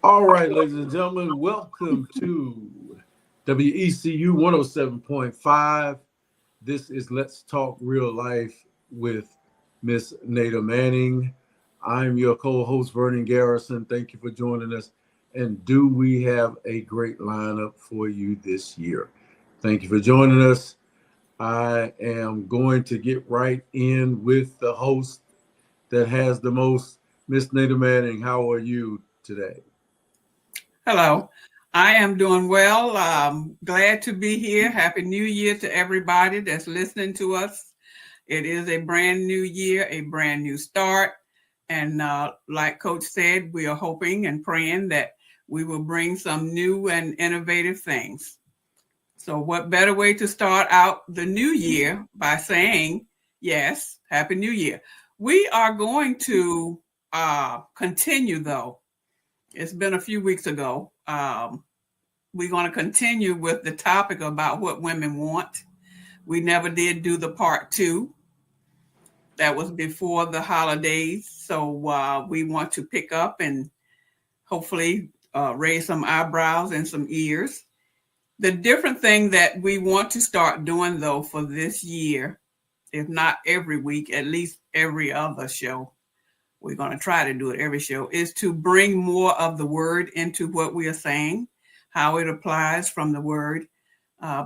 All right, ladies and gentlemen, welcome to WECU 107.5. This is Let's Talk Real Life with Miss Nada Manning. I'm your co-host, Vernon Garrison. Thank you for joining us. And do we have a great lineup for you this year? Thank you for joining us. I am going to get right in with the host that has the most. Miss Nada Manning, how are you today? Hello. I am doing well. Glad to be here. Happy New Year to everybody that's listening to us. It is a brand new year, a brand new start. And like Coach said, we are hoping and praying that we will bring some new and innovative things. So, what better way to start out the new year by saying, yes, Happy New Year? We are going to continue, though. It's been a few weeks ago. We're going to continue with the topic about what women want. We never did do the part two. That was before the holidays. So we want to pick up and hopefully raise some eyebrows and some ears. The different thing that we want to start doing, though, for this year, if not every week, at least every other show, we're going to try to do it every show, is to bring more of the word into what we are saying, how it applies from the word,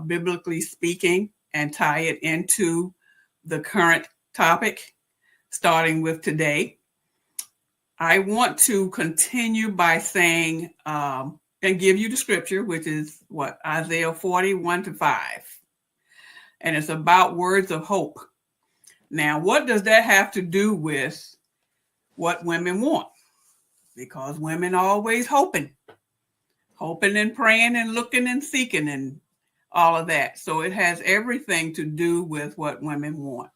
biblically speaking, and tie it into the current topic, starting with today. I want to continue by saying, and give you the scripture, which is what? Isaiah 40:1-5. And it's about words of hope. Now, what does that have to do with what women want? Because women are always hoping and praying and looking and seeking and all of that. So it has everything to do with what women want.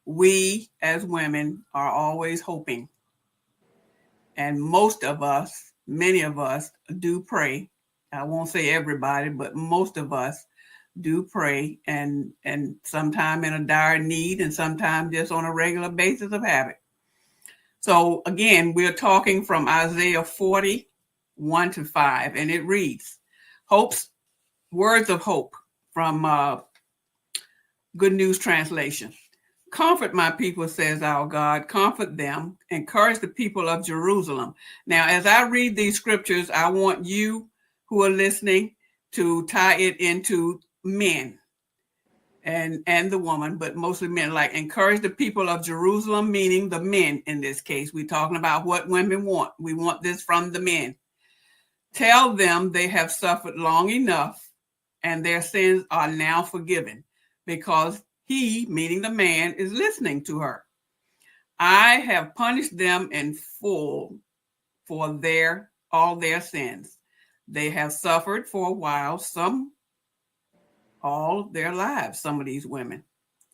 We as women are always hoping. And most of us, many of us do pray. I won't say everybody, but most of us do pray and sometimes in a dire need and sometimes just on a regular basis of habit. So again, we're talking from Isaiah 40:1-5, and it reads, "Hope's words of hope" from Good News Translation. "Comfort my people, says our God. Comfort them. Encourage the people of Jerusalem." Now, as I read these scriptures, I want you who are listening to tie it into men and the woman, but mostly men. Like, encourage the people of Jerusalem, meaning the men in this case. We're talking about what women want. We want this from the men. "Tell them they have suffered long enough and their sins are now forgiven, because he," meaning the man, "is listening to her. I have punished them in full for all their sins. They have suffered for a while, some all their lives, some of these women."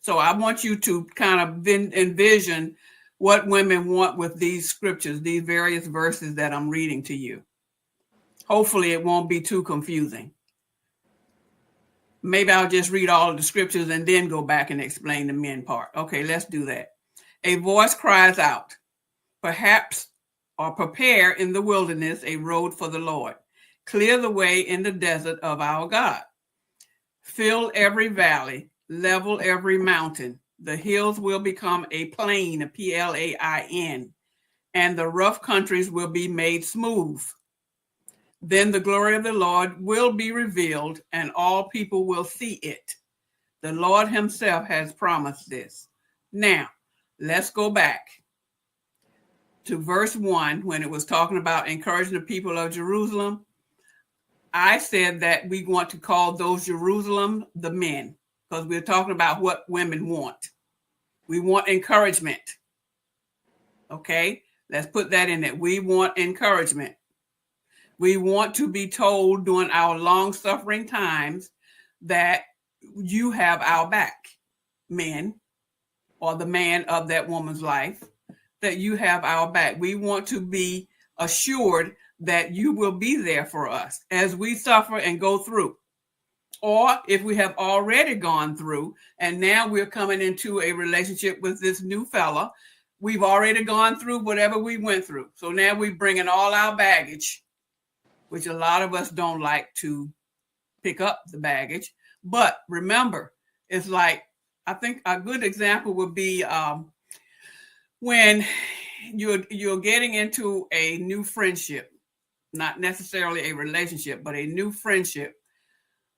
So I want you to kind of envision what women want with these scriptures, these various verses that I'm reading to you. Hopefully it won't be too confusing. Maybe I'll just read all of the scriptures and then go back and explain the men part. Okay, let's do that. "A voice cries out, perhaps, or prepare in the wilderness a road for the Lord. Clear the way in the desert of our God. Fill every valley, level every mountain. The hills will become a plain, a plain, and the rough countries will be made smooth. Then the glory of the Lord will be revealed, and all people will see it. The Lord himself has promised this." Now, let's go back to verse 1 when it was talking about encouraging the people of Jerusalem. I said that we want to call those Jerusalem the men, because we're talking about what women want. We want encouragement. Okay, let's put that in there. We want encouragement. We want to be told during our long-suffering times that you have our back, men, or the man of that woman's life, that you have our back. We want to be assured that you will be there for us as we suffer and go through. Or if we have already gone through and now we're coming into a relationship with this new fella, we've already gone through whatever we went through. So now we're bringing all our baggage which a lot of us don't like to pick up the baggage. But remember, it's like, I think a good example would be when you're getting into a new friendship, not necessarily a relationship, but a new friendship.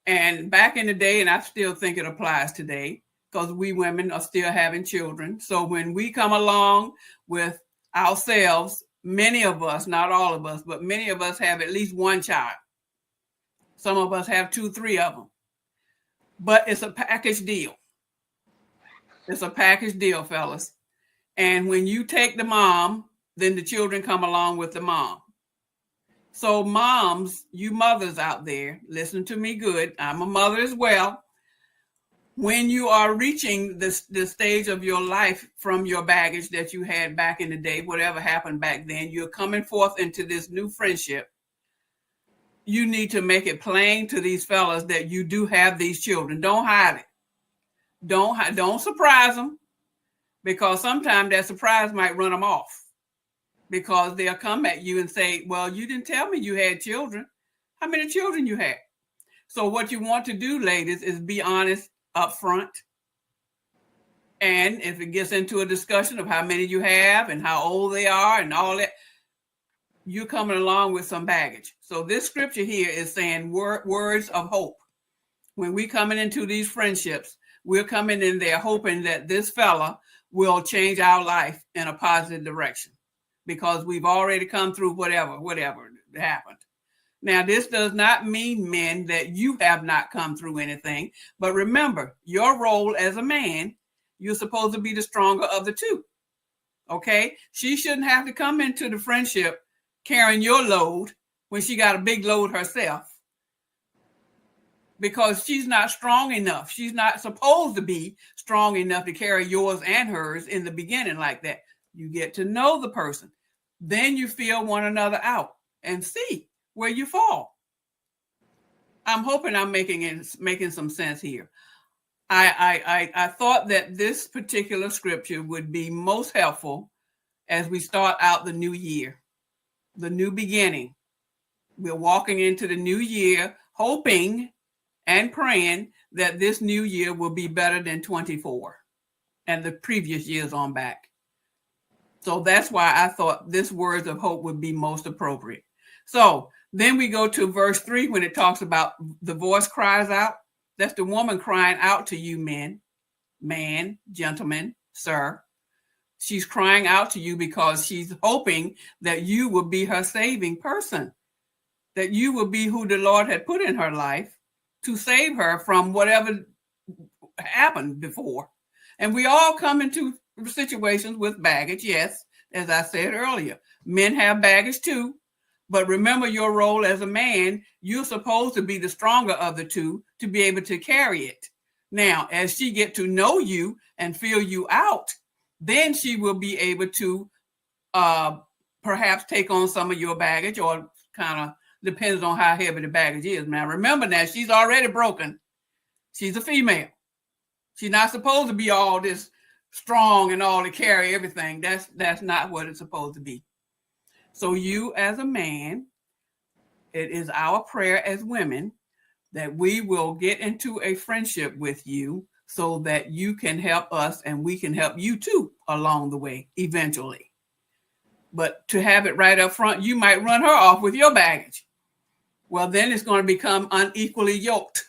And back in the day, and I still think it applies today, because we women are still having children. So when we come along with ourselves, many of us, not all of us, but many of us have at least one child. Some of us have 2, 3 of them. But it's a package deal. It's a package deal, fellas. And when you take the mom, then the children come along with the mom. So moms, you mothers out there, listen to me good. I'm a mother as well. When you are reaching the stage of your life from your baggage that you had back in the day, whatever happened back then, you're coming forth into this new friendship. You need to make it plain to these fellas that you do have these children. Don't hide it. Don't surprise them, because sometimes that surprise might run them off, because they'll come at you and say, well, you didn't tell me you had children. How many children you had? So what you want to do, ladies, is be honest up front. And if it gets into a discussion of how many you have and how old they are and all that, you're coming along with some baggage. So this scripture here is saying words of hope. When we coming into these friendships, we're coming in there hoping that this fella will change our life in a positive direction, because we've already come through whatever happened. Now, this does not mean, men, that you have not come through anything. But remember, your role as a man, you're supposed to be the stronger of the two. Okay? She shouldn't have to come into the friendship carrying your load when she got a big load herself, because she's not strong enough. She's not supposed to be strong enough to carry yours and hers in the beginning like that. You get to know the person. Then you feel one another out and see where you fall. I'm hoping I'm making some sense here. I thought that this particular scripture would be most helpful as we start out the new year, the new beginning. We're walking into the new year, hoping and praying that this new year will be better than 24 and the previous years on back. So that's why I thought this words of hope would be most appropriate. So then we go to verse 3 when it talks about the voice cries out. That's the woman crying out to you, men, man, gentlemen, sir. She's crying out to you because she's hoping that you will be her saving person, that you will be who the Lord had put in her life to save her from whatever happened before. And we all come into situations with baggage. Yes, as I said earlier, men have baggage too. But remember your role as a man, you're supposed to be the stronger of the two to be able to carry it. Now, as she get to know you and feel you out, then she will be able to perhaps take on some of your baggage, or kind of depends on how heavy the baggage is. Now, remember that she's already broken. She's a female. She's not supposed to be all this strong and all to carry everything. That's not what it's supposed to be. So you as a man, it is our prayer as women that we will get into a friendship with you so that you can help us and we can help you too along the way eventually. But to have it right up front, you might run her off with your baggage. Well, then it's going to become unequally yoked,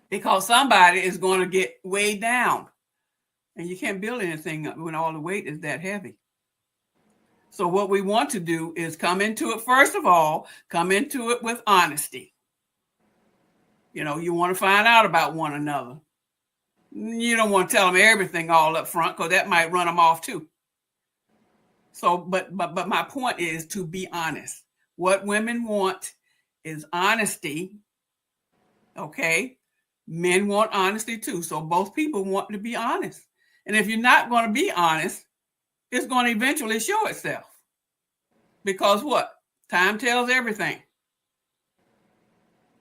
because somebody is going to get weighed down, and you can't build anything when all the weight is that heavy. So what we want to do is come into it, first of all, come into it with honesty. You know, you want to find out about one another. You don't want to tell them everything all up front, because that might run them off too. So, but my point is to be honest. What women want is honesty. Okay. Men want honesty too. So both people want to be honest. And if you're not going to be honest, it's going to eventually show itself. Because what? Time tells everything.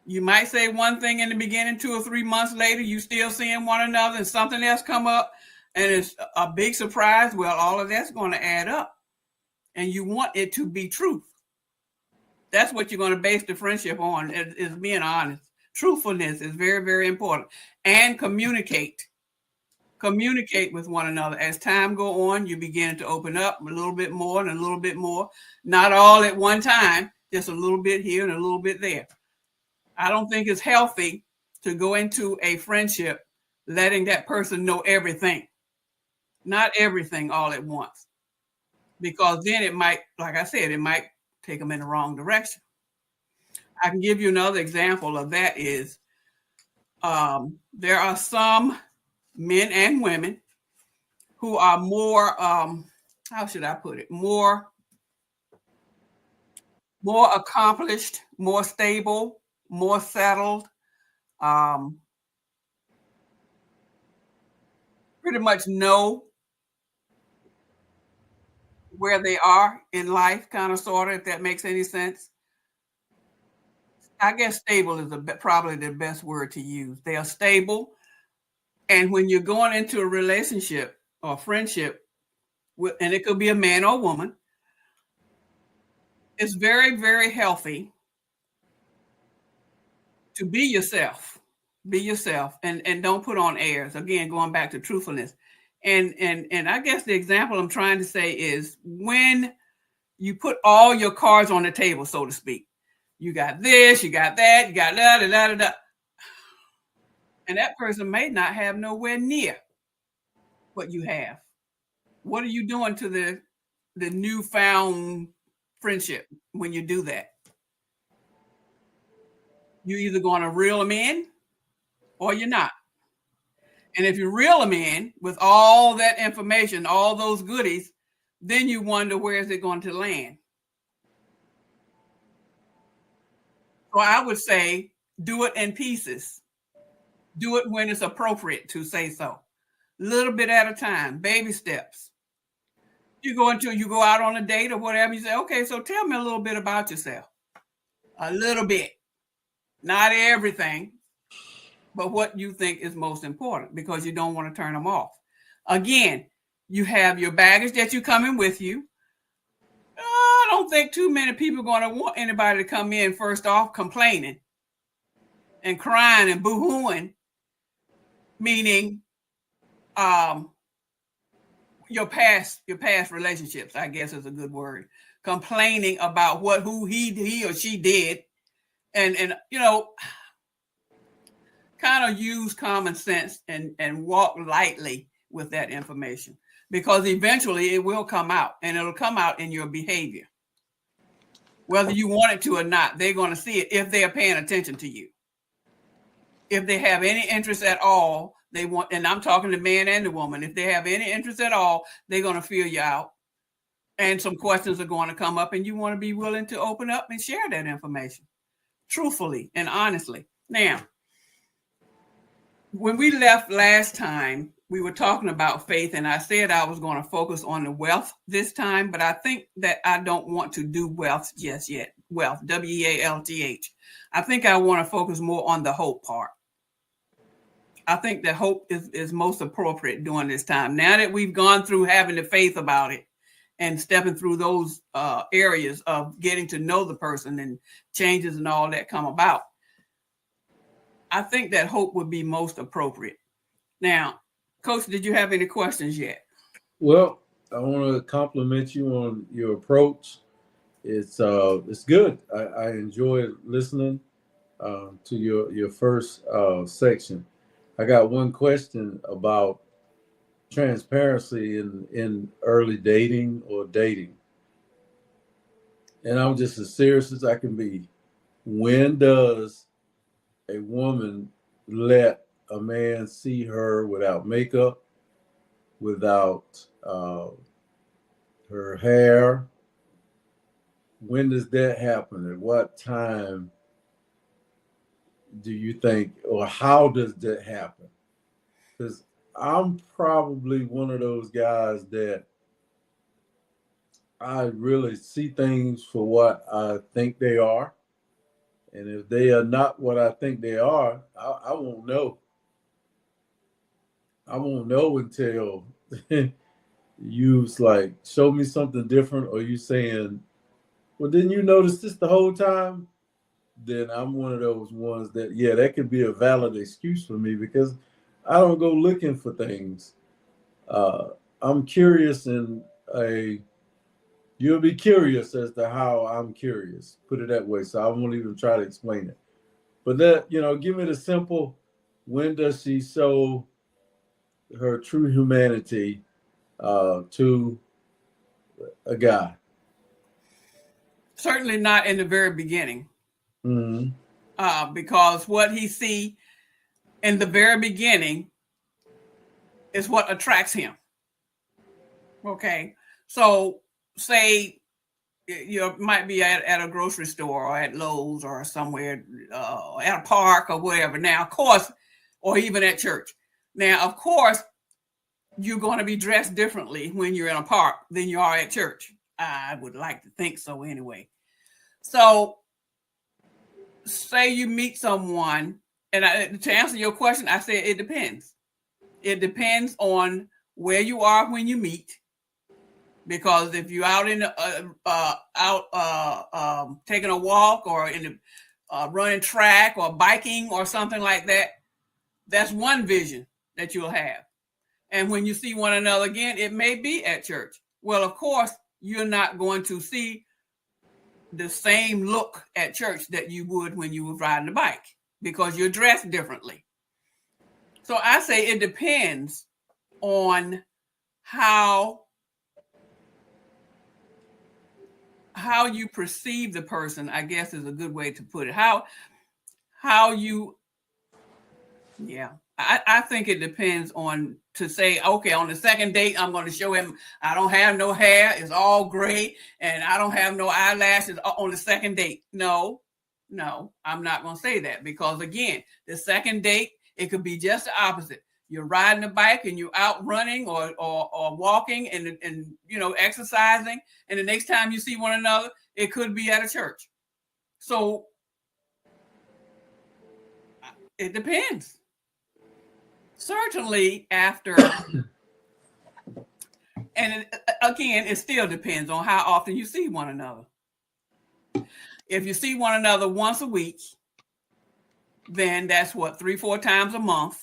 You might say one thing in the beginning, 2 or 3 months later, you still seeing one another and something else come up and it's a big surprise. Well, all of that's going to add up. And you want it to be truth. That's what you're going to base the friendship on, is being honest. Truthfulness is very, very important. And communicate with one another. As time go on, you begin to open up a little bit more and a little bit more. Not all at one time, just a little bit here and a little bit there. I don't think it's healthy to go into a friendship letting that person know everything. Not everything all at once. Because then it might, like I said, it might take them in the wrong direction. I can give you another example of that is there are some men and women who are more, how should I put it, more accomplished, more stable, more settled, pretty much know where they are in life, kind of, sort of, if that makes any sense. I guess stable is probably the best word to use. They are stable. And when you're going into a relationship or friendship, and it could be a man or a woman, it's very, very healthy to be yourself. Be yourself and don't put on airs. Again, going back to truthfulness. And I guess the example I'm trying to say is when you put all your cards on the table, so to speak. You got this, you got that, you got da da da da da. And that person may not have nowhere near what you have. What are you doing to the newfound friendship when you do that? You're either going to reel them in or you're not. And if you reel them in with all that information, all those goodies, then you wonder where is it going to land. So I would say do it in pieces. Do it when it's appropriate to say so. Little bit at a time, baby steps. You go out on a date or whatever, you say, okay, so tell me a little bit about yourself. A little bit. Not everything, but what you think is most important, because you don't want to turn them off. Again, you have your baggage that you come in with you. I don't think too many people are going to want anybody to come in first off complaining and crying and boo-hooing, meaning your past relationships, I guess is a good word. Complaining about who he or she did, and kind of use common sense and walk lightly with that information, because eventually it will come out, and it'll come out in your behavior. Whether you want it to or not, they're going to see it if they are paying attention to you. If they have any interest at all, and I'm talking to the man and the woman, if they have any interest at all, they're going to feel you out. And some questions are going to come up, and you want to be willing to open up and share that information truthfully and honestly. Now, when we left last time, we were talking about faith, and I said I was going to focus on the wealth this time, but I think that I don't want to do wealth just yet. Wealth, W-E-A-L-T-H. I think I want to focus more on the hope part. I think that hope is most appropriate during this time. Now that we've gone through having the faith about it and stepping through those areas of getting to know the person and changes and all that come about, I think that hope would be most appropriate. Now, Coach, did you have any questions yet? Well, I want to compliment you on your approach. It's good. I enjoyed listening to your first section. I got one question about transparency in early dating or dating. And I'm just as serious as I can be. When does a woman let a man see her without makeup, without her hair? When does that happen? At what time do you think, or how does that happen? Because I'm probably one of those guys that I really see things for what I think they are. And if they are not what I think they are, I won't know. I won't know until you's like, show me something different, or you saying well, didn't you notice this the whole time? Then I'm one of those ones that, yeah, that could be a valid excuse for me because I don't go looking for things. Uh, I'm curious and you'll be curious as to how I'm curious. Put it that way. So I won't even try to explain it. But that, give me the simple, when does she show her true humanity to a guy? Certainly not in the very beginning. Mm-hmm. Because what he see in the very beginning is what attracts him. Okay. So say you might be at a grocery store or at Lowe's or somewhere, at a park or whatever. Now, of course, or even at church. Now, of course, you're going to be dressed differently when you're in a park than you are at church. I would like to think so anyway. So say you meet someone, and to answer your question, I said it depends. It depends on where you are when you meet. Because if you're out in taking a walk or in the running track or biking or something like that, that's one vision that you'll have. And when you see one another again, it may be at church. Well, of course, you're not going to see the same look at church that you would when you were riding a bike because you're dressed differently. So I say it depends on how you perceive the person, I guess is a good way to put it. I think it depends on to say, okay, on the second date, I'm going to show him I don't have no hair, it's all gray, and I don't have no eyelashes on the second date. No, I'm not going to say that because again, the second date, it could be just the opposite. You're riding a bike and you're out running or walking and exercising, and the next time you see one another, it could be at a church. So it depends. Certainly after, and again, it still depends on how often you see one another. If you see one another once a week, then that's 3-4 times a month.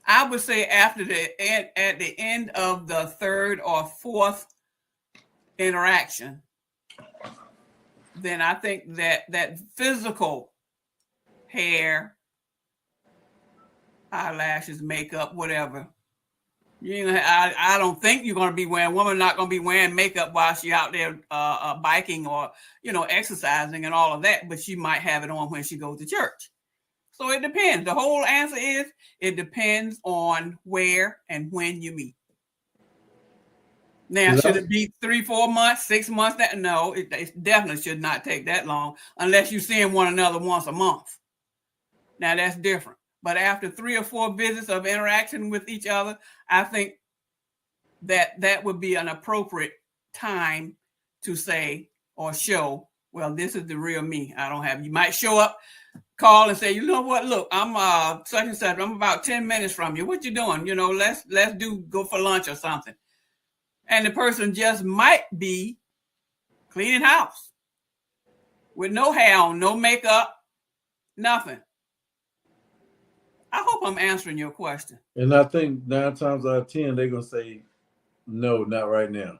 I would say at the end of the third or fourth interaction, then I think that physical hair, eyelashes, makeup, whatever. I don't think you're going to be wearing. Woman not going to be wearing makeup while she's out there biking or exercising and all of that. But she might have it on when she goes to church. So it depends. The whole answer is it depends on where and when you meet. Now, should it be 3-4 months, 6 months? No, it definitely should not take that long unless you're seeing one another once a month. Now that's different. But after 3 or 4 visits of interaction with each other, I think that would be an appropriate time to say or show, well, this is the real me. I don't have, you might show up, call and say, you know what, look, I'm such and such, I'm about 10 minutes from you. What you doing? Let's go for lunch or something. And the person just might be cleaning house with no hair on, no makeup, nothing. I hope I'm answering your question. And I think 9 times out of 10, they're going to say, no, not right now.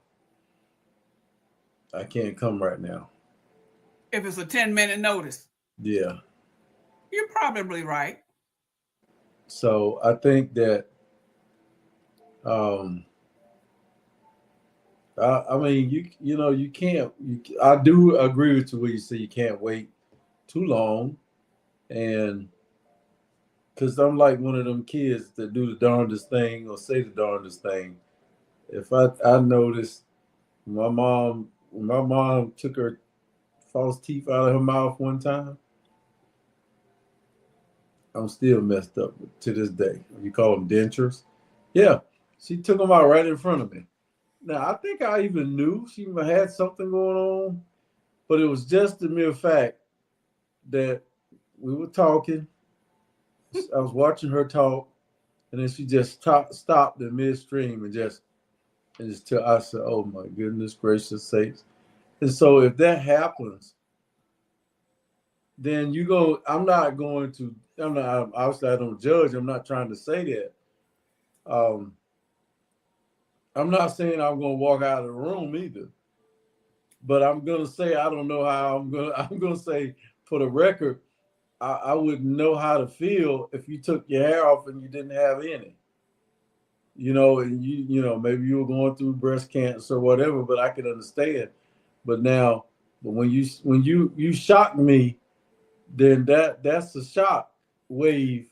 I can't come right now. If it's a 10-minute notice. Yeah. You're probably right. So I think that, I mean, you can't, I do agree with you when you say you can't wait too long. And because I'm like one of them kids that do the darndest thing or say the darndest thing. If I noticed when my mom took her false teeth out of her mouth one time, I'm still messed up to this day. You call them dentures? Yeah, she took them out right in front of me. Now, I think I even knew she had something going on, but it was just the mere fact that we were talking. I was watching her talk, and then she just stopped in midstream and just I said, oh my goodness gracious sakes. And so if that happens, then I'm not obviously I don't judge. I'm not trying to say that. I'm not saying I'm going to walk out of the room either, but I'm going to say, I don't know how I'm going to say for the record, I wouldn't know how to feel if you took your hair off and you didn't have any, and maybe you were going through breast cancer or whatever, but I could understand. But when you shock me, then that's a shock wave.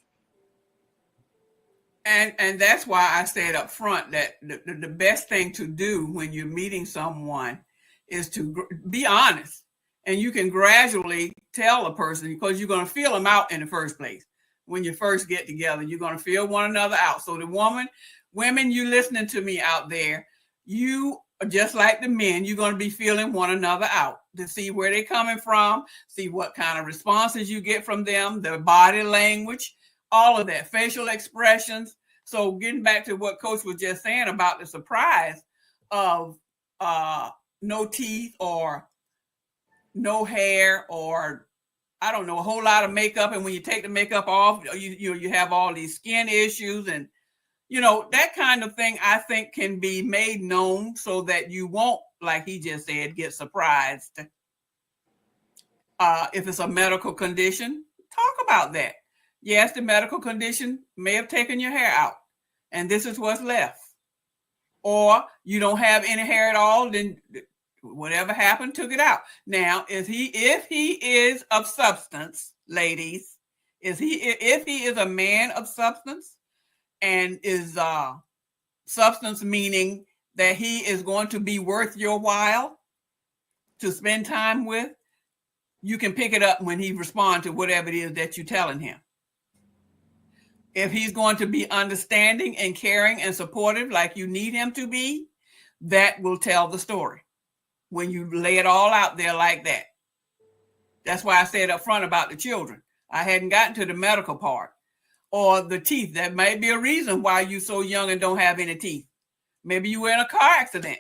And that's why I said up front that the best thing to do when you're meeting someone is to be honest. And you can gradually tell a person, because you're going to feel them out in the first place. When you first get together, you're going to feel one another out. So women, you listening to me out there, you just like the men, you're going to be feeling one another out to see where they're coming from, see what kind of responses you get from them, their body language, all of that, facial expressions. So getting back to what Coach was just saying about the surprise of no teeth or no hair, or I don't know, a whole lot of makeup. And when you take the makeup off, you have all these skin issues, and that kind of thing I think can be made known so that you won't, like he just said, get surprised. If it's a medical condition, talk about that. Yes, the medical condition may have taken your hair out, and this is what's left. Or you don't have any hair at all, then whatever happened, took it out. Now, if he is of substance, ladies, if he is a man of substance, and is substance meaning that he is going to be worth your while to spend time with, you can pick it up when he responds to whatever it is that you're telling him. If he's going to be understanding and caring and supportive like you need him to be, that will tell the story when you lay it all out there like that. That's why I said up front about the children. I hadn't gotten to the medical part or the teeth. That might be a reason why you're so young and don't have any teeth. Maybe you were in a car accident.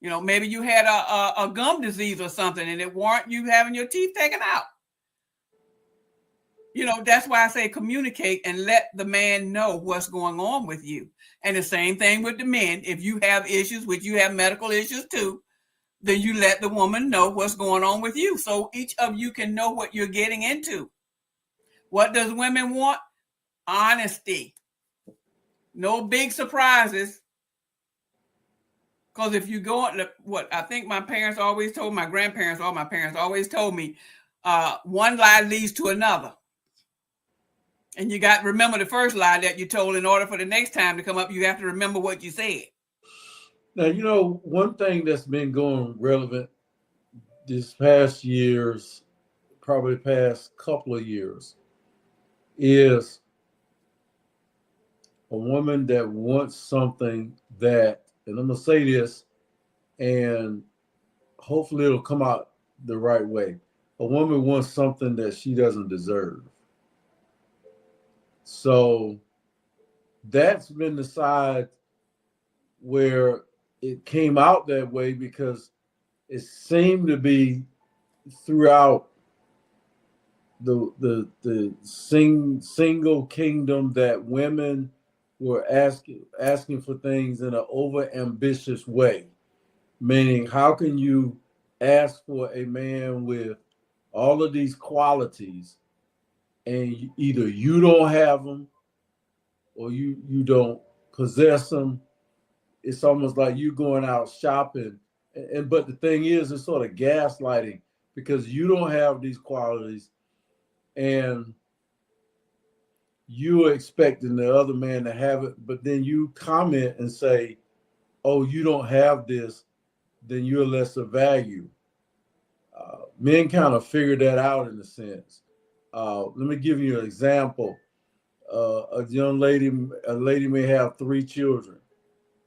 Maybe you had a gum disease or something and it warrant you having your teeth taken out. That's why I say communicate and let the man know what's going on with you. And the same thing with the men. If you have issues, which you have medical issues too, then you let the woman know what's going on with you. So each of you can know what you're getting into. What does women want? Honesty. No big surprises. Because if you go, what I think my parents always told, my grandparents, all my parents always told me, one lie leads to another. And you got to remember the first lie that you told. In order for the next time to come up, you have to remember what you said. Now, one thing that's been going relevant this past years, probably past couple of years, is a woman that wants something that, and I'm going to say this, and hopefully it'll come out the right way. A woman wants something that she doesn't deserve. So that's been the side where it came out that way, because it seemed to be throughout the single kingdom that women were asking for things in an over ambitious way. Meaning, how can you ask for a man with all of these qualities and either you don't have them or you don't possess them? It's almost like you going out shopping. But the thing is, it's sort of gaslighting, because you don't have these qualities and you're expecting the other man to have it, but then you comment and say, oh, you don't have this, then you're lesser value. Men kind of figured that out in a sense. Let me give you an example. A lady may have 3 children.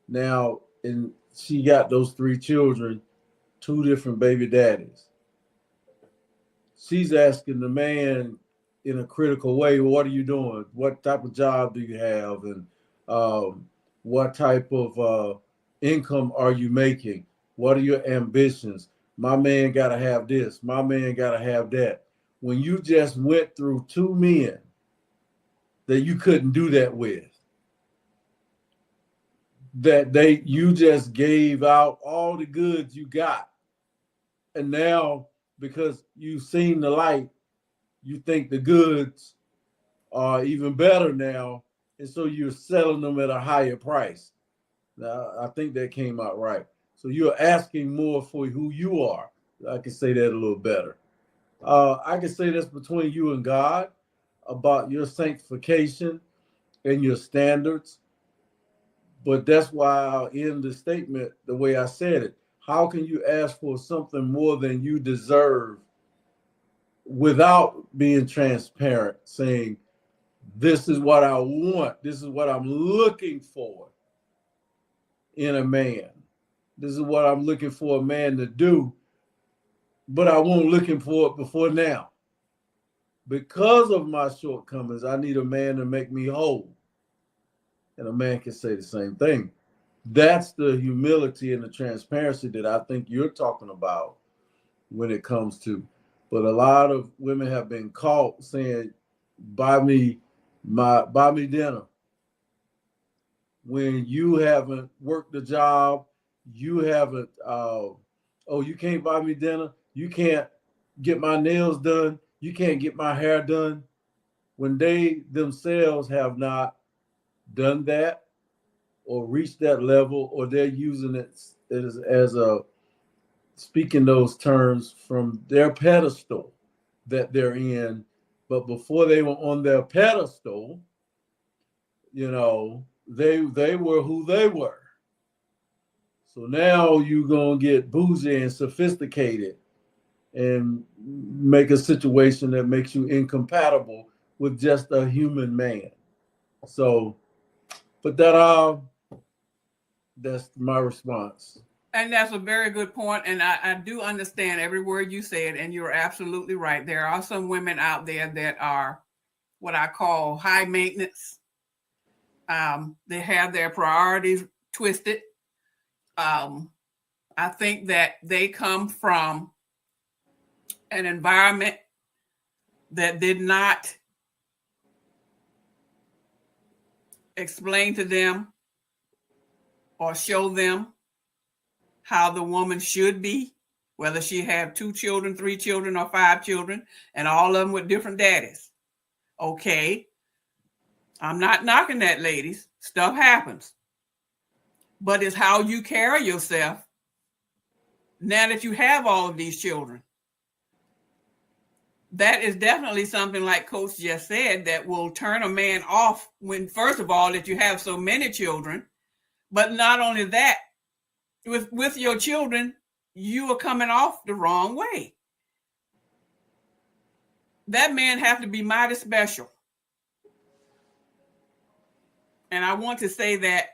Now, and she got those 3 children, 2 different baby daddies. She's asking the man in a critical way, what are you doing? What type of job do you have? And what type of income are you making? What are your ambitions? My man got to have this. My man got to have that. When you just went through two men that you couldn't do that with, you just gave out all the goods you got. And now, because you've seen the light, you think the goods are even better now. And so you're selling them at a higher price. Now, I think that came out right. So you're asking more for who you are. I can say that a little better. I can say that's between you and God about your sanctification and your standards. But that's why I'll end the statement the way I said it. How can you ask for something more than you deserve without being transparent, saying, this is what I want, this is what I'm looking for in a man, this is what I'm looking for a man to do, but I wasn't looking for it before now. Because of my shortcomings, I need a man to make me whole. And a man can say the same thing. That's the humility and the transparency that I think you're talking about when it comes to. But a lot of women have been caught saying, buy me dinner. When you haven't worked the job, you haven't, you can't buy me dinner. You can't get my nails done. You can't get my hair done. When they themselves have not done that or reached that level, or they're using it as a speaking those terms from their pedestal that they're in. But before they were on their pedestal, they were who they were. So now you're going to get bougie and sophisticated and make a situation that makes you incompatible with just a human man. So, but that's my response. And that's a very good point. And I do understand every word you said, and you're absolutely right. There are some women out there that are what I call high maintenance. They have their priorities twisted. I think that they come from an environment that did not explain to them or show them how the woman should be, whether she have 2 children, 3 children, or 5 children, and all of them with different daddies. Okay. I'm not knocking that, ladies. Stuff happens. But it's how you carry yourself now that you have all of these children. That is definitely something, like Coach just said, that will turn a man off when, first of all, that you have so many children. But not only that, with your children, you are coming off the wrong way. That man has to be mighty special. And I want to say that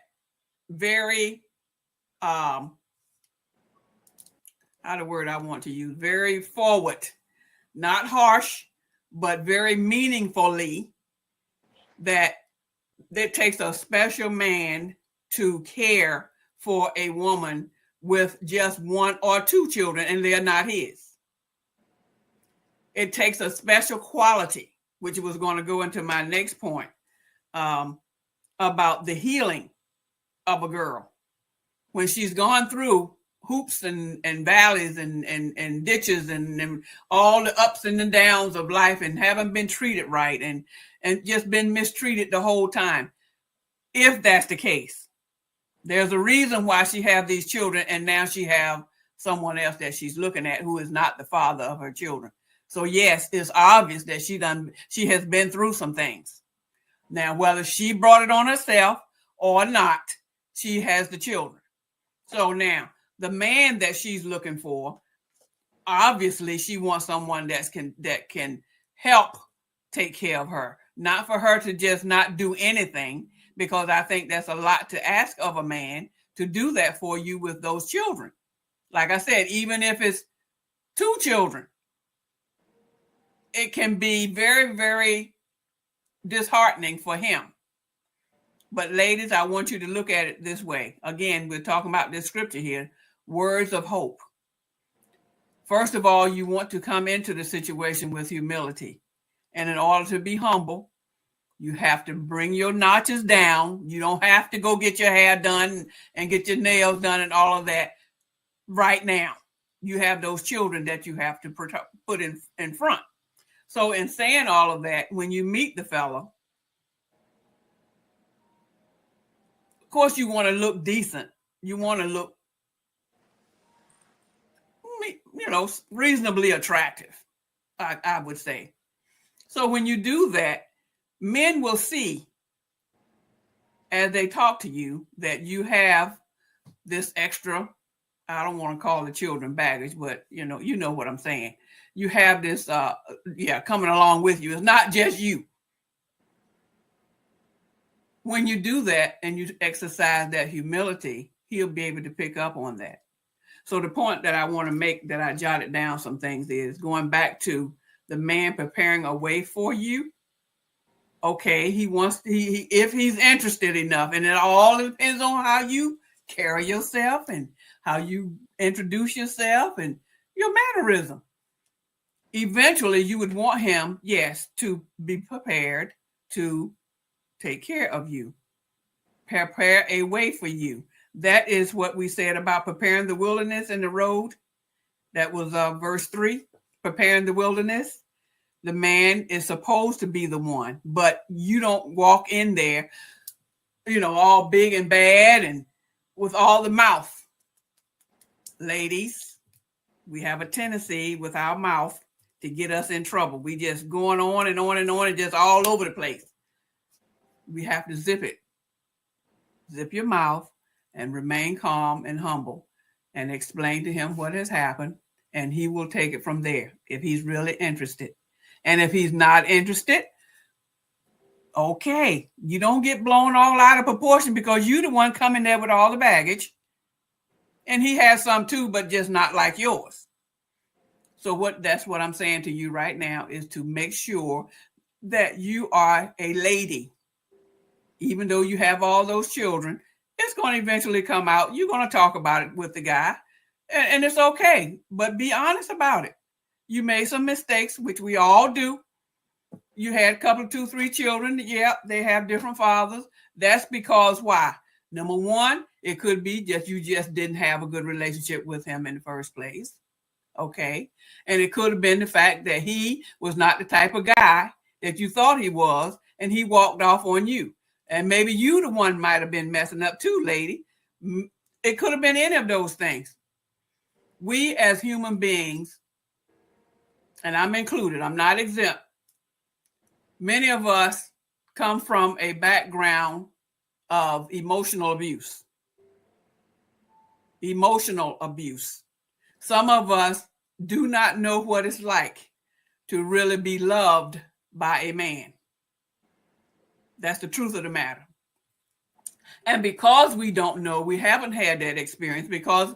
very, how the word I want to use, very forward, not harsh, but very meaningfully, that it takes a special man to care for a woman with just 1 or 2 children, and they're not his. It takes a special quality, which was going to go into my next point, about the healing of a girl. When she's gone through hoops and valleys and ditches and all the ups and the downs of life and haven't been treated right and just been mistreated the whole time. If that's the case, there's a reason why she have these children, and now she have someone else that she's looking at who is not the father of her children. So yes, it's obvious that she has been through some things. Now, whether she brought it on herself or not, she has the children. So now the man that she's looking for, obviously she wants someone that can help take care of her, not for her to just not do anything, because I think that's a lot to ask of a man to do that for you with those children. Like I said, even if it's 2 children, it can be very, very disheartening for him. But ladies, I want you to look at it this way. Again, we're talking about this scripture here, words of hope. First of all, you want to come into the situation with humility. And in order to be humble, you have to bring your notches down. You don't have to go get your hair done and get your nails done and all of that right now. You have those children that you have to put in front. So in saying all of that, when you meet the fella, of course, you want to look decent. You want to look, reasonably attractive, I would say. So when you do that, men will see as they talk to you that you have this extra, I don't want to call the children baggage, but you know what I'm saying. You have this, coming along with you. It's not just you. When you do that and you exercise that humility, he'll be able to pick up on that. So the point that I want to make, that I jotted down some things, is going back to the man preparing a way for you. Okay, if he's interested enough, and it all depends on how you carry yourself and how you introduce yourself and your mannerism. Eventually, you would want him, yes, to be prepared to take care of you, prepare a way for you. That is what we said about preparing the wilderness and the road. That was verse 3, preparing the wilderness. The man is supposed to be the one, but you don't walk in there, all big and bad and with all the mouth. Ladies, we have a tendency with our mouth to get us in trouble. We just going on and on and on and just all over the place. We have to zip it. Zip your mouth and remain calm and humble and explain to him what has happened, and he will take it from there if he's really interested. And if he's not interested, okay, you don't get blown all out of proportion because you're the one coming there with all the baggage. And he has some too, but just not like yours. So that's what I'm saying to you right now, is to make sure that you are a lady. Even though you have all those children, it's going to eventually come out. You're going to talk about it with the guy, and it's okay. But be honest about it. You made some mistakes, which we all do. You had a couple of 2, 3 children. Yeah, they have different fathers. That's because why? Number one, it could be that you just didn't have a good relationship with him in the first place. Okay. And it could have been the fact that he was not the type of guy that you thought he was, and he walked off on you. And maybe you the one might have been messing up too, lady. It could have been any of those things. We as human beings, and I'm included, I'm not exempt. Many of us come from a background of emotional abuse. Emotional abuse. Some of us do not know what it's like to really be loved by a man. That's the truth of the matter. And because we don't know, we haven't had that experience, because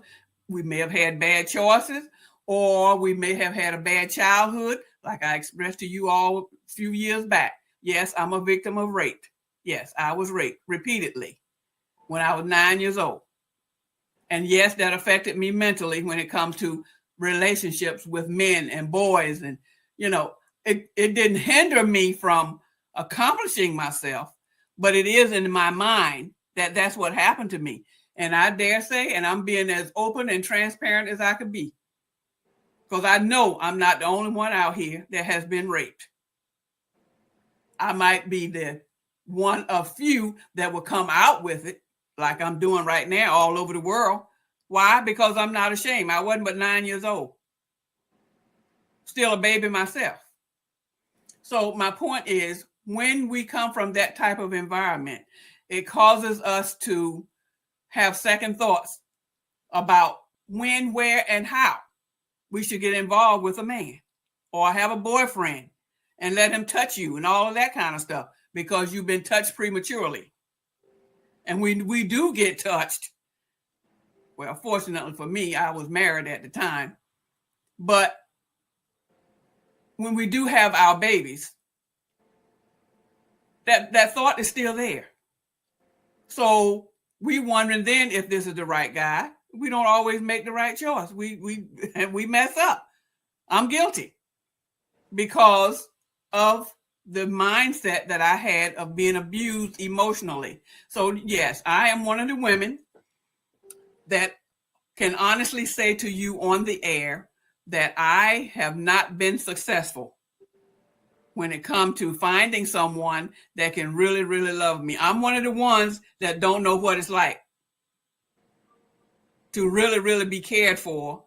we may have had bad choices, or we may have had a bad childhood, like I expressed to you all a few years back. Yes, I'm a victim of rape. Yes, I was raped repeatedly when I was 9 years old. And yes, that affected me mentally when it comes to relationships with men and boys. And, it didn't hinder me from accomplishing myself, but it is in my mind that that's what happened to me. And I dare say, and I'm being as open and transparent as I could be, because I know I'm not the only one out here that has been raped. I might be the one of few that will come out with it, like I'm doing right now all over the world. Why? Because I'm not ashamed. I wasn't but 9 years old. Still a baby myself. So my point is, when we come from that type of environment, it causes us to have second thoughts about when, where, and how we should get involved with a man, or have a boyfriend and let him touch you and all of that kind of stuff, because you've been touched prematurely. And we do get touched. Well, fortunately for me, I was married at the time. But when we do have our babies, that thought is still there. So we wondering then if this is the right guy. we don't always make the right choice. We mess up. I'm guilty because of the mindset that I had of being abused emotionally. So yes, I am one of the women that can honestly say to you on the air that I have not been successful when it comes to finding someone that can really, really love me. I'm one of the ones that don't know what it's like to really, really be cared for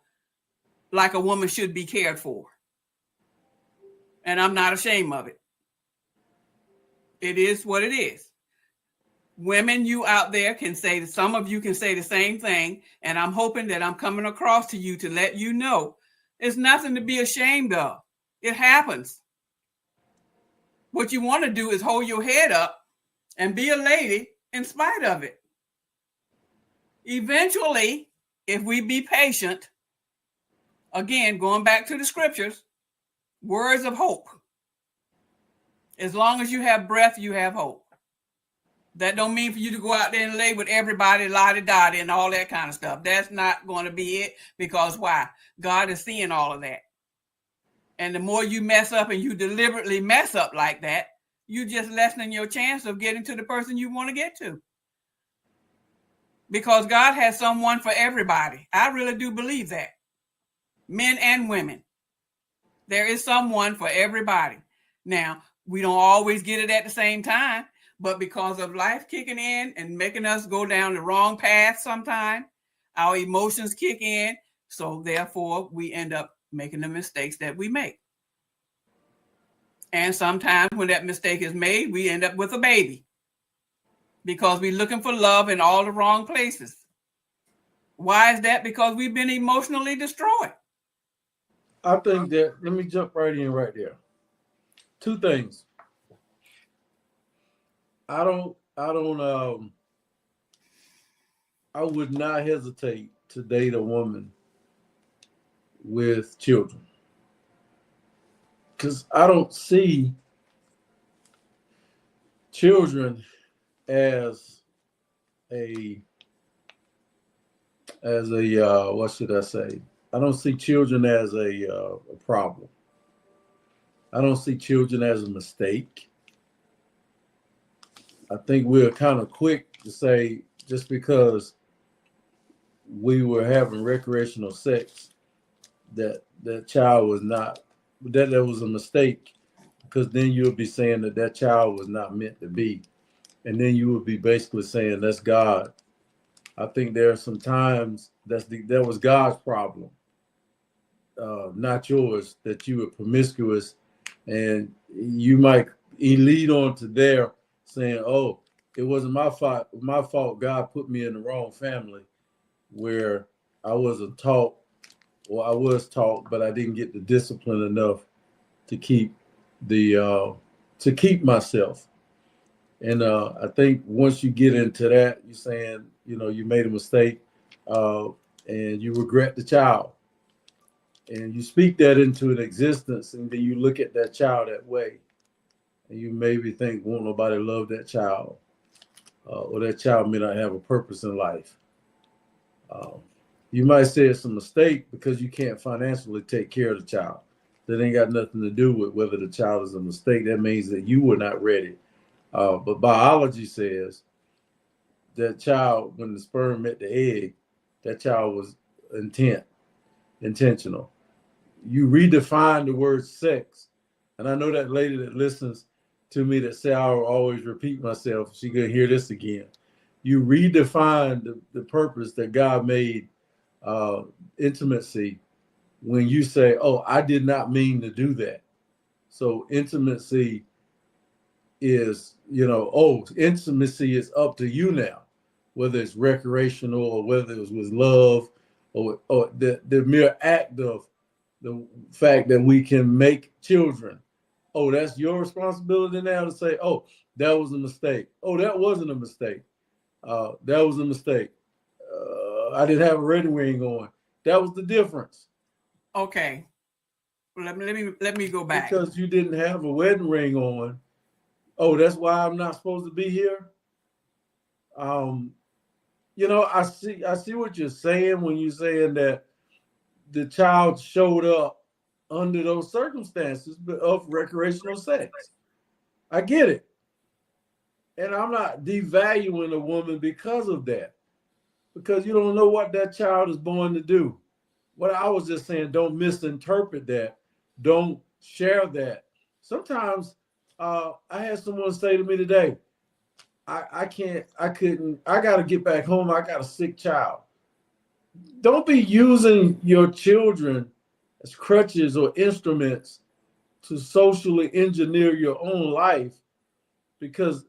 like a woman should be cared for. And I'm not ashamed of it. It is what it is. Women, you out there can say, some of you can say the same thing. And I'm hoping that I'm coming across to you to let you know it's nothing to be ashamed of. It happens. What you want to do is hold your head up and be a lady in spite of it. Eventually, if we be patient, again, going back to the scriptures, words of hope. As long as you have breath, you have hope. That don't mean for you to go out there and lay with everybody, la-di-da-di, and all that kind of stuff. That's not going to be it, because why? God is seeing all of that. And the more you mess up and you deliberately mess up like that, you just lessen your chance of getting to the person you want to get to. Because God has someone for everybody. I really do believe that. Men and women. There is someone for everybody. Now, we don't always get it at the same time, but because of life kicking in and making us go down the wrong path sometime, our emotions kick in. So therefore, we end up making the mistakes that we make. And sometimes when that mistake is made, we end up with a baby because we're looking for love in all the wrong places. Why is that? Because we've been emotionally destroyed. I think that, let me jump right in right there. Two things. I would not hesitate to date a woman with children, because I don't see children as a what should I say? I don't see children as a problem. I don't see children as a mistake. I think we're kind of quick to say just because we were having recreational sex that child was not, that was a mistake, because then you'll be saying that child was not meant to be. And then you would be basically saying that's God. I think there are some times that was God's problem, not yours, that you were promiscuous, and you might lead on to there saying, oh, it wasn't my fault. God put me in the wrong family where I wasn't taught, or I was taught, but I didn't get the discipline enough to keep myself. And I think once you get into that, you're saying, you made a mistake, and you regret the child, and you speak that into an existence, and then you look at that child that way, and you maybe think, won't nobody love that child, or that child may not have a purpose in life. You might say it's a mistake because you can't financially take care of the child. That ain't got nothing to do with whether the child is a mistake. That means that you were not ready. But biology says that child, when the sperm met the egg, that child was intentional. You redefine the word sex. And I know that lady that listens to me that say I will always repeat myself, she gonna hear this again. You redefine the purpose that God made intimacy when you say, oh, I did not mean to do that. So intimacy is, intimacy is up to you now, whether it's recreational or whether it was with love, or the mere act of the fact that we can make children. Oh, that's your responsibility now to say, oh, that was a mistake. Oh, that wasn't a mistake. That was a mistake. I didn't have a wedding ring on. That was the difference. Okay. Let me go back. Because you didn't have a wedding ring on. Oh, that's why I'm not supposed to be here. I see what you're saying when you're saying that the child showed up under those circumstances of recreational sex. I get it. And I'm not devaluing a woman because of that, because you don't know what that child is born to do. What I was just saying, don't misinterpret that. Don't share that. Sometimes I had someone say to me today, I got to get back home. I got a sick child. Don't be using your children as crutches or instruments to socially engineer your own life, because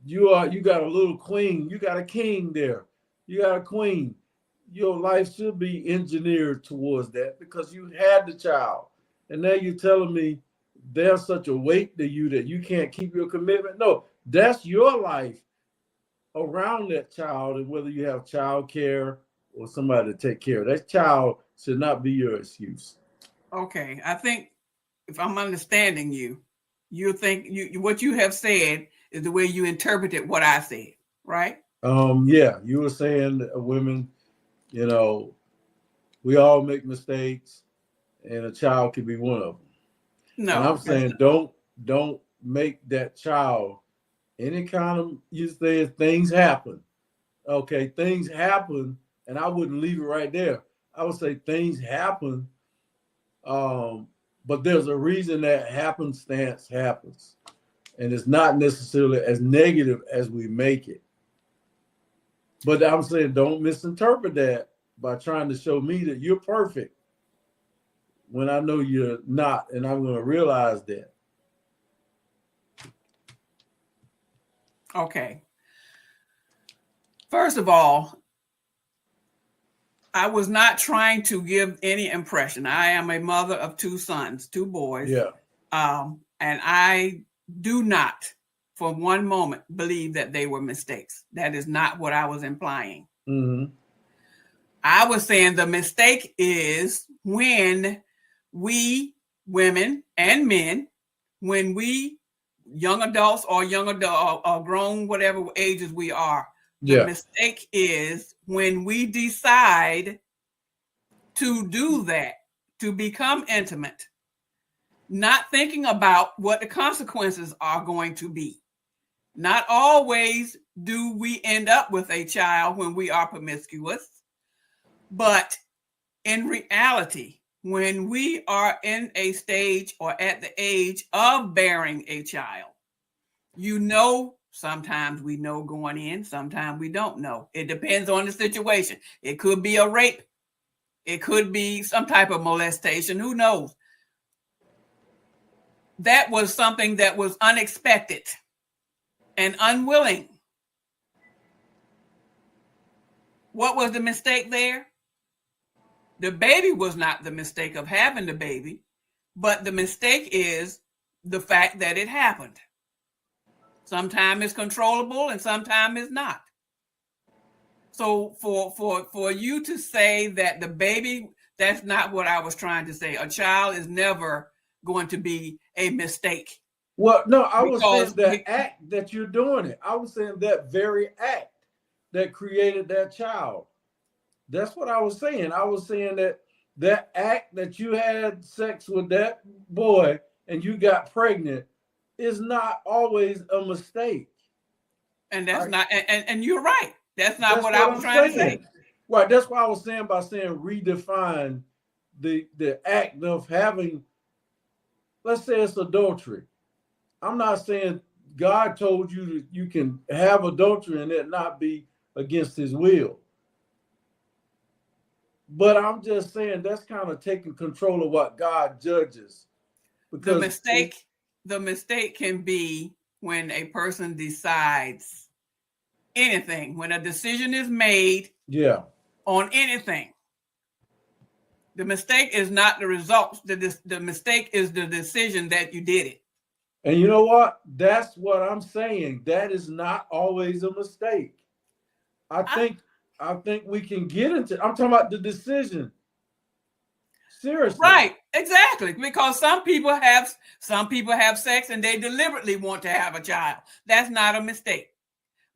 you got a little queen, you got a king there, you got a queen. Your life should be engineered towards that because you had the child. And now you're telling me there's such a weight to you that you can't keep your commitment. No, that's your life around that child, and whether you have child care or somebody to take care of that child should not be your excuse. Okay, I think if I'm understanding you, you think what you have said is the way you interpreted what I said, right? Yeah, you were saying that women, we all make mistakes, and a child could be one of them. No, and I'm saying don't make that child any kind of, you say things happen. Okay, things happen, and I wouldn't leave it right there. I would say things happen, but there's a reason that happenstance happens, and it's not necessarily as negative as we make it. But I'm saying don't misinterpret that by trying to show me that you're perfect when I know you're not, and I'm going to realize that. Okay. First of all, I was not trying to give any impression. I am a mother of 2 sons, 2 boys. Yeah. And I do not for one moment believe that they were mistakes. That is not what I was implying. Mm-hmm. I was saying the mistake is when we, women and men, when we, young adults or grown, whatever ages we are, the mistake is when we decide to do that, to become intimate, not thinking about what the consequences are going to be. Not always do we end up with a child when we are promiscuous, but in reality, when we are in a stage or at the age of bearing a child, sometimes we know going in, sometimes we don't know. It depends on the situation. It could be a rape. It could be some type of molestation. Who knows? That was something that was unexpected and unwilling. What was the mistake there? The baby was not the mistake of having the baby, but the mistake is the fact that it happened. Sometimes it's controllable and sometimes it's not. So for you to say that the baby, that's not what I was trying to say. A child is never going to be a mistake. Well, no, I was saying the act that you're doing it. I was saying that very act that created that child. That's what I was saying. I was saying that act that you had sex with that boy and you got pregnant is not always a mistake. And that's not, and you're right. That's not what I was trying to say. Right. That's why I was saying by saying redefine the act of having, let's say it's adultery. I'm not saying God told you that you can have adultery and it not be against his will. But I'm just saying that's kind of taking control of what God judges. Because the mistake can be when a person decides anything, when a decision is made on anything. The mistake is not the results. The mistake is the decision that you did it. And you know what? That's what I'm saying. That is not always a mistake. I think we can get into, I'm talking about the decision. Seriously. Right, exactly. Because some people have sex and they deliberately want to have a child. That's not a mistake.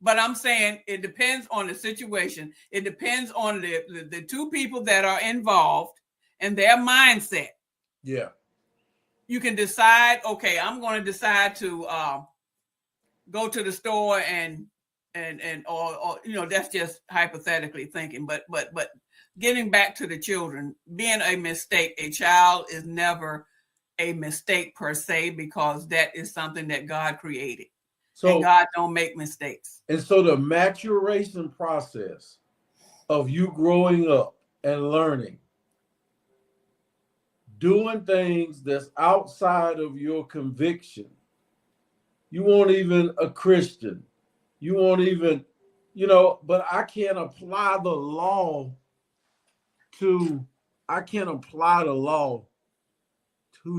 But I'm saying it depends on the situation. It depends on the two people that are involved and their mindset. Yeah. You can decide, okay, I'm going to decide to go to the store and or that's just hypothetically thinking. But getting back to the children, being a mistake, a child is never a mistake per se, because that is something that God created. So, and God don't make mistakes. And so the maturation process of you growing up and learning, doing things that's outside of your conviction. You weren't even a Christian. You won't even, but I can't apply the law to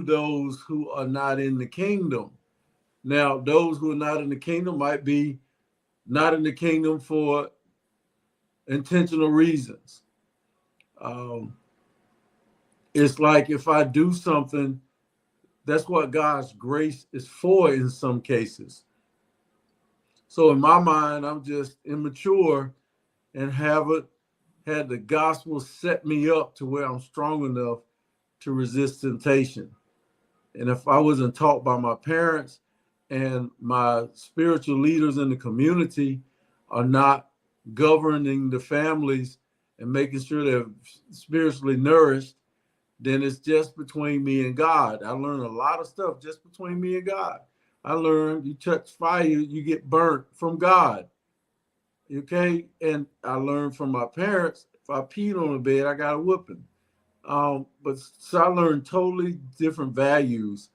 those who are not in the kingdom. Now, those who are not in the kingdom might be not in the kingdom for intentional reasons. It's like if I do something, that's what God's grace is for in some cases. So in my mind, I'm just immature and haven't had the gospel set me up to where I'm strong enough to resist temptation. And if I wasn't taught by my parents and my spiritual leaders in the community are not governing the families and making sure they're spiritually nourished, then it's just between me and God. I learned a lot of stuff just between me and God. I learned you touch fire, you get burnt from God. Okay? And I learned from my parents, if I peed on the bed, I got a whooping. But so I learned totally different values.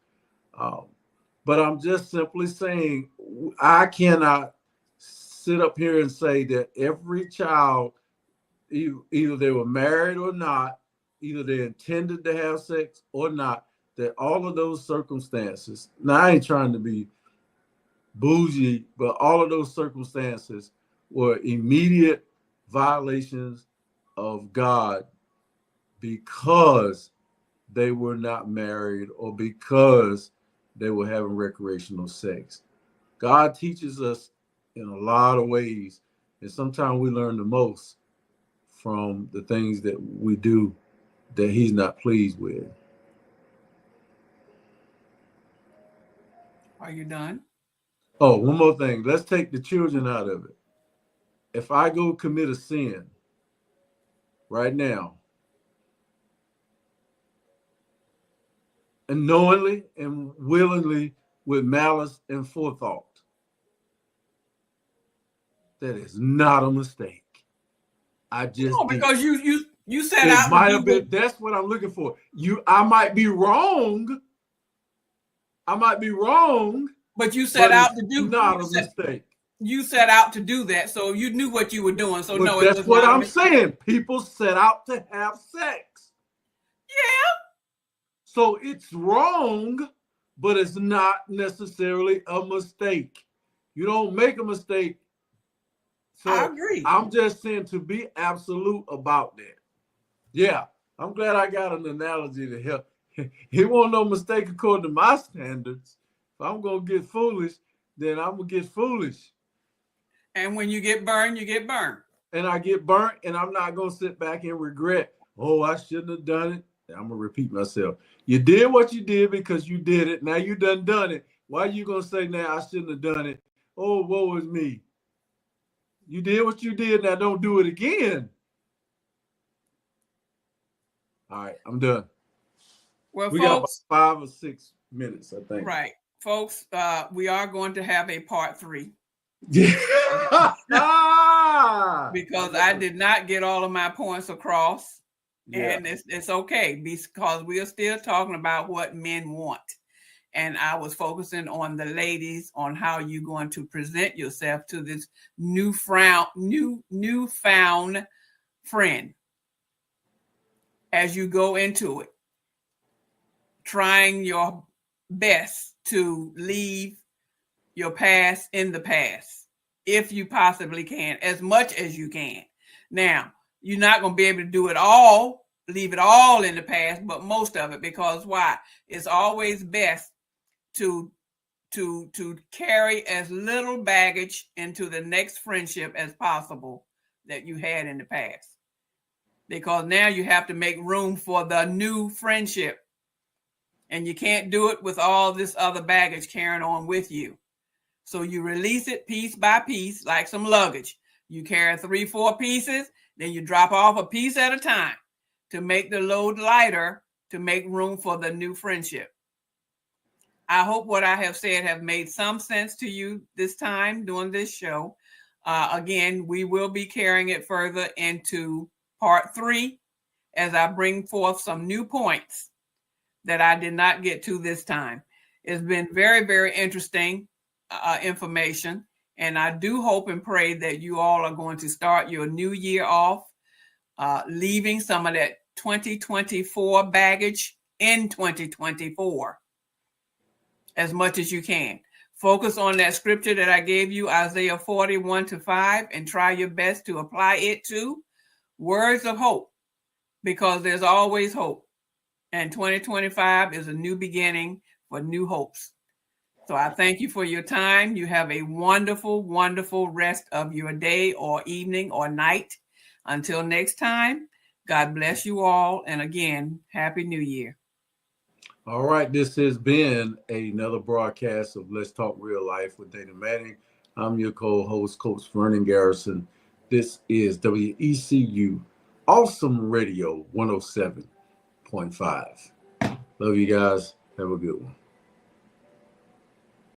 But I'm just simply saying, I cannot sit up here and say that every child, either they were married or not, either they intended to have sex or not, that all of those circumstances, now I ain't trying to be bougie, but all of those circumstances were immediate violations of God because they were not married or because they were having recreational sex. God teaches us in a lot of ways, and sometimes we learn the most from the things that we do that he's not pleased with. Are you done? Oh, one more thing. Let's take the children out of it. If I go commit a sin right now, and knowingly and willingly with malice and forethought, that is not a mistake. I just because you set out. It might have been. That's what I'm looking for. I might be wrong. But you set out to do. Not a mistake. You set out to do that, so you knew what you were doing. So no, that's what I'm saying. People set out to have sex. Yeah. So it's wrong, but it's not necessarily a mistake. You don't make a mistake. So I agree. I'm just saying to be absolute about that. Yeah, I'm glad I got an analogy to help. It won't no mistake according to my standards. If I'm going to get foolish, then I'm going to get foolish. And when you get burned, you get burned. And I get burnt, and I'm not going to sit back and regret, oh, I shouldn't have done it. I'm going to repeat myself. You did what you did because you did it. Now you done it. Why are you going to say, now I shouldn't have done it? Oh, woe is me. You did what you did. Now don't do it again. All right, I'm done. Well, we folks, got about 5 or 6 minutes, I think. Right. Folks, we are going to have a part 3. Because I did not get all of my points across. Yeah. And it's okay because we are still talking about what men want. And I was focusing on the ladies, on how you're going to present yourself to this newfound friend as you go into it, trying your best to leave your past in the past, if you possibly can, as much as you can. Now, you're not going to be able to do it all, leave it all in the past, but most of it, because why? It's always best to to carry as little baggage into the next friendship as possible that you had in the past. Because now you have to make room for the new friendship. And you can't do it with all this other baggage carrying on with you. So you release it piece by piece, like some luggage. You carry 3-4 pieces, then you drop off a piece at a time to make the load lighter, to make room for the new friendship. I hope what I have said have made some sense to you this time during this show. Again, we will be carrying it further into part 3 as I bring forth some new points that I did not get to this time. It's been very, very interesting information. And I do hope and pray that you all are going to start your new year off, leaving some of that 2024 baggage in 2024 as much as you can. Focus on that scripture that I gave you, Isaiah 40:1-5, and try your best to apply it to words of hope, because there's always hope. And 2025 is a new beginning for new hopes. So I thank you for your time. You have a wonderful, wonderful rest of your day or evening or night. Until next time, God bless you all. And again, Happy New Year. All right, this has been another broadcast of Let's Talk Real Life with Dana Manning. I'm your co-host, Coach Vernon Garrison. This is WECU Awesome Radio 107.5. Love you guys. Have a good one.